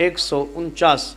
149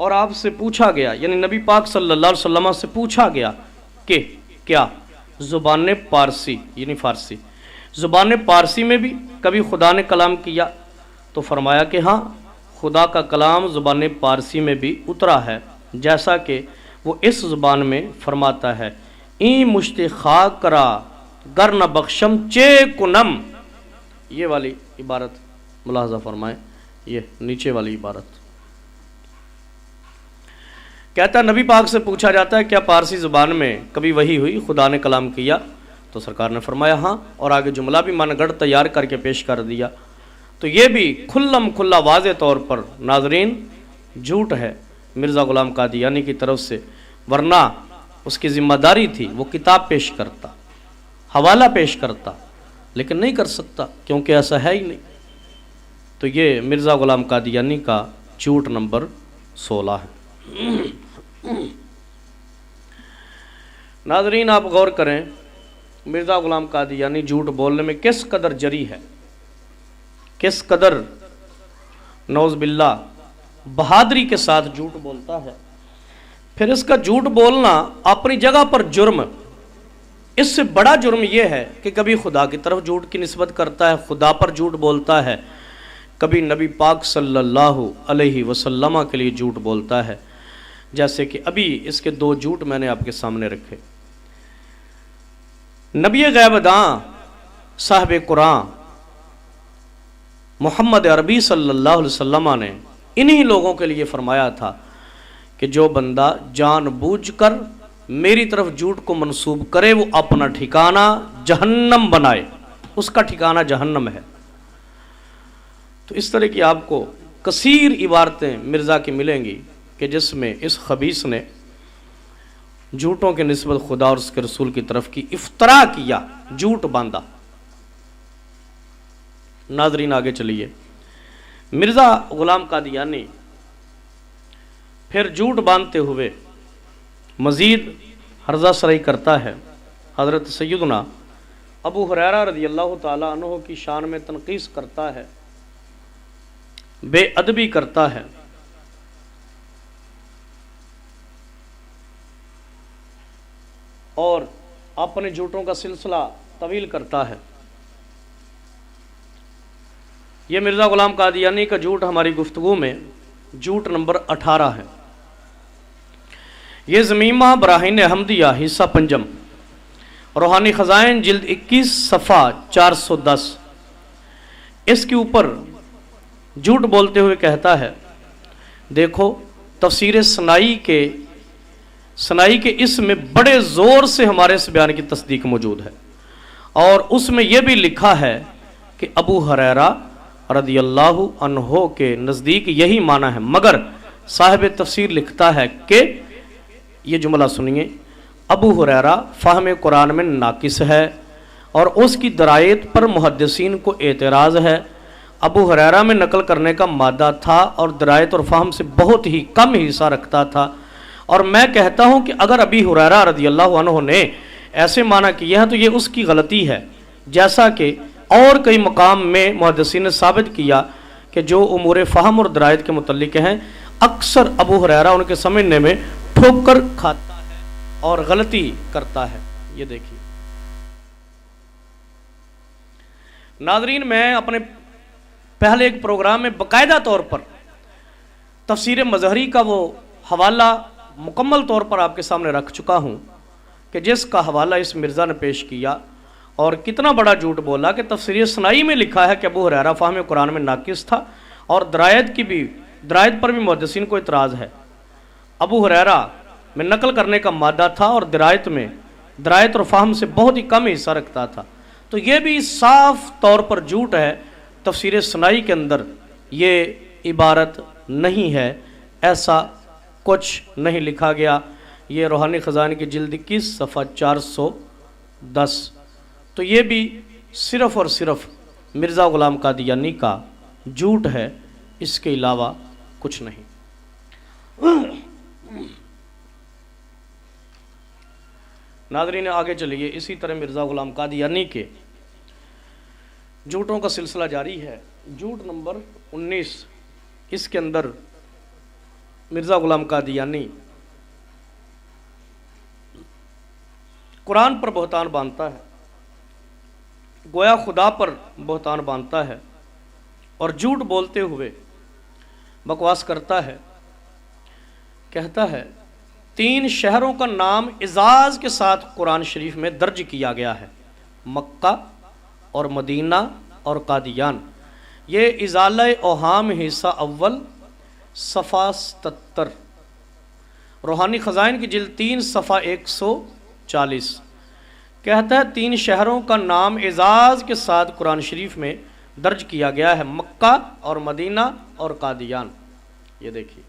اور آپ سے پوچھا گیا، یعنی نبی پاک صلی اللہ علیہ وسلم سے پوچھا گیا کہ کیا زبان پارسی یعنی فارسی، زبان پارسی میں بھی کبھی خدا نے کلام کیا؟ تو فرمایا کہ ہاں، خدا کا کلام زبان پارسی میں بھی اترا ہے، جیسا کہ وہ اس زبان میں فرماتا ہے، این مشت خاک کرا گر نہ بخشم چے کنم۔ یہ والی عبارت ملاحظہ فرمائیں، یہ نیچے والی عبارت کہتا ہے نبی پاک سے پوچھا جاتا ہے کیا پارسی زبان میں کبھی وحی ہوئی، خدا نے کلام کیا؟ تو سرکار نے فرمایا ہاں، اور آگے جملہ بھی من گڑھ تیار کر کے پیش کر دیا۔ تو یہ بھی کھلم کھلا واضح طور پر ناظرین جھوٹ ہے مرزا غلام قادیانی کی طرف سے، ورنہ اس کی ذمہ داری تھی وہ کتاب پیش کرتا، حوالہ پیش کرتا، لیکن نہیں کر سکتا کیونکہ ایسا ہے ہی نہیں۔ تو یہ مرزا غلام قادیانی کا جھوٹ نمبر 16 ہے۔ ناظرین آپ غور کریں مرزا غلام قادیانی جھوٹ بولنے میں کس قدر جری ہے، کس قدر نعوذ باللہ بہادری کے ساتھ جھوٹ بولتا ہے۔ پھر اس کا جھوٹ بولنا اپنی جگہ پر جرم، اس سے بڑا جرم یہ ہے کہ کبھی خدا کی طرف جھوٹ کی نسبت کرتا ہے، خدا پر جھوٹ بولتا ہے، کبھی نبی پاک صلی اللہ علیہ وسلم کے لیے جھوٹ بولتا ہے، جیسے کہ ابھی اس کے 2 جھوٹ میں نے آپ کے سامنے رکھے۔ نبی غیب داں صاحب قرآن محمد عربی صلی اللہ علیہ وسلم نے انہی لوگوں کے لیے فرمایا تھا کہ جو بندہ جان بوجھ کر میری طرف جھوٹ کو منسوب کرے وہ اپنا ٹھکانہ جہنم بنائے، اس کا ٹھکانہ جہنم ہے۔ تو اس طرح کی آپ کو کثیر عبارتیں مرزا کی ملیں گی کہ جس میں اس خبیث نے جھوٹوں کے نسبت خدا اور اس کے رسول کی طرف کی افترا کیا، جھوٹ باندھا۔ ناظرین آگے چلیے، مرزا غلام قادیانی پھر جھوٹ باندھتے ہوئے مزید ہرزہ سرائی کرتا ہے، حضرت سیدنا ابو ہریرہ رضی اللہ تعالیٰ عنہ کی شان میں تنقیص کرتا ہے، بے ادبی کرتا ہے، اور اپنے جھوٹوں کا سلسلہ طویل کرتا ہے۔ یہ مرزا غلام قادیانی کا جھوٹ ہماری گفتگو میں جھوٹ نمبر 18 ہے۔ یہ زمیمہ براہین احمدیہ حصہ پنجم، روحانی خزائن جلد 21 صفحہ 410، اس کے اوپر جھوٹ بولتے ہوئے کہتا ہے، دیکھو تفسیر سنائی کے اس میں بڑے زور سے ہمارے اس بیان کی تصدیق موجود ہے، اور اس میں یہ بھی لکھا ہے کہ ابو ہریرہ رضی اللہ عنہ کے نزدیک یہی معنی ہے، مگر صاحب تفسیر لکھتا ہے کہ یہ جملہ سنیے، ابو ہریرہ فہم قرآن میں ناقص ہے اور اس کی درایت پر محدثین کو اعتراض ہے۔ ابو ہریرہ میں نقل کرنے کا مادہ تھا اور درایت اور فہم سے بہت ہی کم حصہ رکھتا تھا، اور میں کہتا ہوں کہ اگر ابی ہریرہ رضی اللہ عنہ نے ایسے معنی کیا ہے تو یہ اس کی غلطی ہے، جیسا کہ اور کئی مقام میں محدثین نے ثابت کیا کہ جو امور فہم اور درایت کے متعلق ہیں اکثر ابو ہریرہ ان کے سمجھنے میں ٹھوکر کھاتا ہے اور غلطی کرتا ہے۔ یہ دیکھیے ناظرین، میں اپنے پہلے ایک پروگرام میں باقاعدہ طور پر تفسیر مظہری کا وہ حوالہ مکمل طور پر آپ کے سامنے رکھ چکا ہوں کہ جس کا حوالہ اس مرزا نے پیش کیا اور کتنا بڑا جھوٹ بولا کہ تفسیر سنائی میں لکھا ہے کہ ابو ہریرہ فہم قرآن میں ناقص تھا اور درایت پر بھی محدثین کو اعتراض ہے۔ ابو ہریرہ میں نقل کرنے کا مادہ تھا اور درایت اور فہم سے بہت ہی کم حصہ رکھتا تھا۔ تو یہ بھی صاف طور پر جھوٹ ہے، تفسیر سنائی کے اندر یہ عبارت نہیں ہے، ایسا کچھ نہیں لکھا گیا۔ یہ روحانی خزائن کی جلد 21 صفحہ 410۔ تو یہ بھی صرف اور صرف مرزا غلام قادیانی کا جھوٹ ہے، اس کے علاوہ کچھ نہیں۔ ناظرین آگے چلیے، اسی طرح مرزا غلام قادیانی کے جھوٹوں کا سلسلہ جاری ہے۔ جھوٹ نمبر 19، اس کے اندر مرزا غلام قادیانی قرآن پر بہتان باندھتا ہے، گویا خدا پر بہتان باندھتا ہے اور جھوٹ بولتے ہوئے بکواس کرتا ہے۔ کہتا ہے 3 شہروں کا نام اعزاز کے ساتھ قرآن شریف میں درج کیا گیا ہے، مکہ اور مدینہ اور قادیان۔ یہ ازالہ اوہام حصہ اول صفحہ 77، روحانی خزائن کی جلد 3 صفحہ 140۔ کہتا ہے 3 شہروں کا نام اعزاز کے ساتھ قرآن شریف میں درج کیا گیا ہے، مکہ اور مدینہ اور قادیان۔ یہ دیکھیے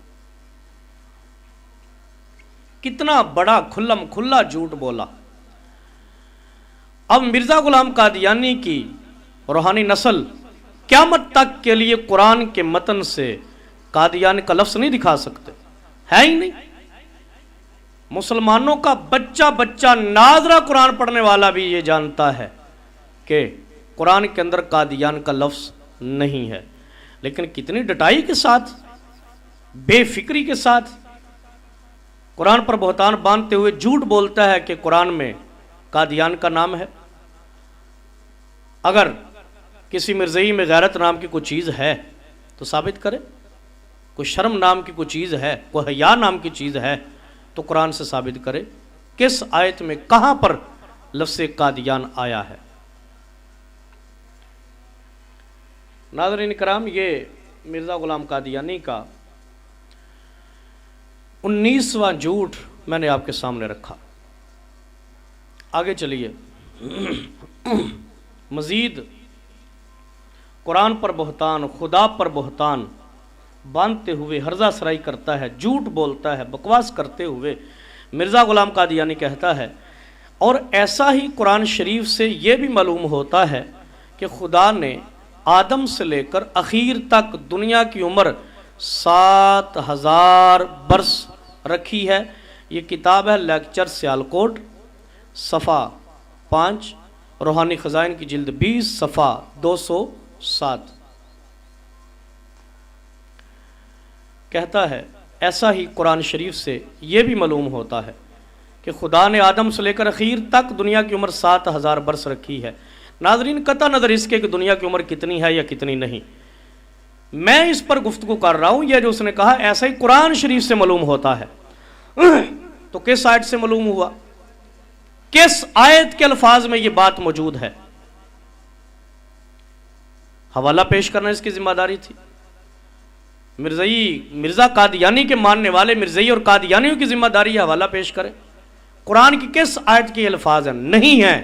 کتنا بڑا کھلم کھلا جھوٹ بولا۔ اب مرزا غلام قادیانی کی روحانی نسل قیامت تک کے لیے قرآن کے متن سے قادیان کا لفظ نہیں دکھا سکتے، ہے ہی نہیں۔ مسلمانوں کا بچہ بچہ ناظرہ قرآن پڑھنے والا بھی یہ جانتا ہے کہ قرآن کے اندر قادیان کا لفظ نہیں ہے، لیکن کتنی ڈٹائی کے ساتھ، بے فکری کے ساتھ قرآن پر بہتان باندھتے ہوئے جھوٹ بولتا ہے کہ قرآن میں قادیان کا نام ہے۔ اگر کسی مرزئی میں غیرت نام کی کوئی چیز ہے تو ثابت کرے، کوئی شرم نام کی کوئی چیز ہے، کوئی حیا نام کی چیز ہے تو قرآن سے ثابت کرے، کس آیت میں کہاں پر لفظ قادیان آیا ہے۔ ناظرین کرام، یہ مرزا غلام قادیانی کا 19واں جھوٹ میں نے آپ کے سامنے رکھا۔ آگے چلیے، مزید قرآن پر بہتان، خدا پر بہتان باندھتے ہوئے ہرزہ سرائی کرتا ہے، جھوٹ بولتا ہے، بکواس کرتے ہوئے مرزا غلام قادیانی کہتا ہے، اور ایسا ہی قرآن شریف سے یہ بھی معلوم ہوتا ہے کہ خدا نے آدم سے لے کر اخیر تک دنیا کی عمر 7000 برس رکھی ہے۔ یہ کتاب ہے لیکچر سیالکوٹ، صفحہ 5، روحانی خزائن کی جلد 20 صفحہ 207۔ کہتا ہے ایسا ہی قرآن شریف سے یہ بھی معلوم ہوتا ہے کہ خدا نے آدم سے لے کر اخیر تک دنیا کی عمر 7000 برس رکھی ہے۔ ناظرین، قطع نظر اس کے کہ دنیا کی عمر کتنی ہے یا کتنی نہیں، میں اس پر گفتگو کر رہا ہوں، یہ جو اس نے کہا ایسا ہی قرآن شریف سے معلوم ہوتا ہے، تو کس آیت سے معلوم ہوا؟ کس آیت کے الفاظ میں یہ بات موجود ہے؟ حوالہ پیش کرنا اس کی ذمہ داری تھی۔ مرزا قادیانی کے ماننے والے مرزئی اور قادیانیوں کی ذمہ داری ہے حوالہ پیش کرے۔ قرآن کی کس آیت کے الفاظ ہیں؟ نہیں ہے،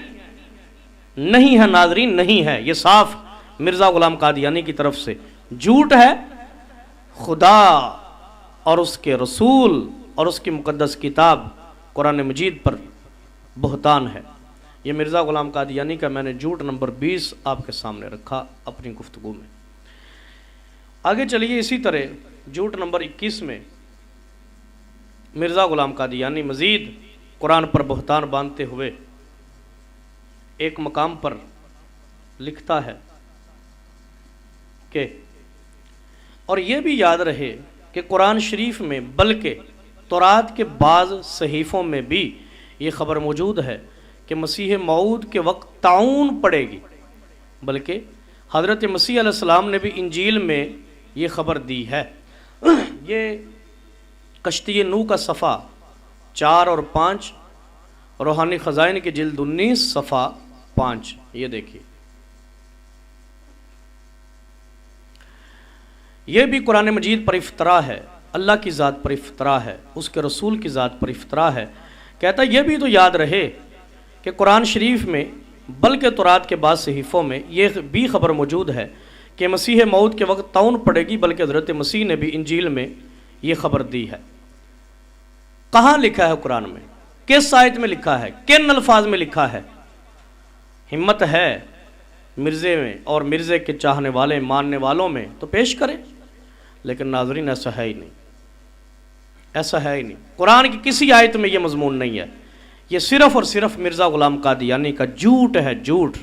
نہیں ہے ناظرین، نہیں ہے۔ یہ صاف مرزا غلام قادیانی کی طرف سے جھوٹ ہے۔ خدا اور اس کے رسول اور اس کی مقدس کتاب قرآن مجید پر بہتان ہے۔ یہ مرزا غلام قادیانی کا میں نے جھوٹ نمبر 20 آپ کے سامنے رکھا اپنی گفتگو میں۔ آگے چلیے، اسی طرح جھوٹ نمبر 21 میں مرزا غلام قادیانی مزید قرآن پر بہتان باندھتے ہوئے ایک مقام پر لکھتا ہے کہ اور یہ بھی یاد رہے کہ قرآن شریف میں بلکہ تورات کے بعض صحیفوں میں بھی یہ خبر موجود ہے کہ مسیح موعود کے وقت طاعون پڑے گی، بلکہ حضرت مسیح علیہ السلام نے بھی انجیل میں یہ خبر دی ہے۔ یہ کشتی نوح کا صفحہ 4 اور 5، روحانی خزائن کی جلد 19 صفحہ 5۔ یہ دیکھیے، یہ بھی قرآن مجید پر افطرا ہے، اللہ کی ذات پر افطرا ہے، اس کے رسول کی ذات پر افطرا ہے۔ کہتا ہے یہ بھی تو یاد رہے کہ قرآن شریف میں بلکہ تورات کے بعض صحیفوں میں یہ بھی خبر موجود ہے کہ مسیح موعود کے وقت طاعون پڑے گی، بلکہ حضرت مسیح نے بھی انجیل میں یہ خبر دی ہے۔ کہاں لکھا ہے قرآن میں؟ کس آیت میں لکھا ہے؟ کن الفاظ میں لکھا ہے؟ ہمت ہے مرزے میں اور مرزے کے چاہنے والے ماننے والوں میں تو پیش کرے، لیکن ناظرین ایسا ہے ہی نہیں، ایسا ہے ہی نہیں۔ قرآن کی کسی آیت میں یہ مضمون نہیں ہے، یہ صرف اور صرف مرزا غلام قادیانی کا جھوٹ ہے، جھوٹ۔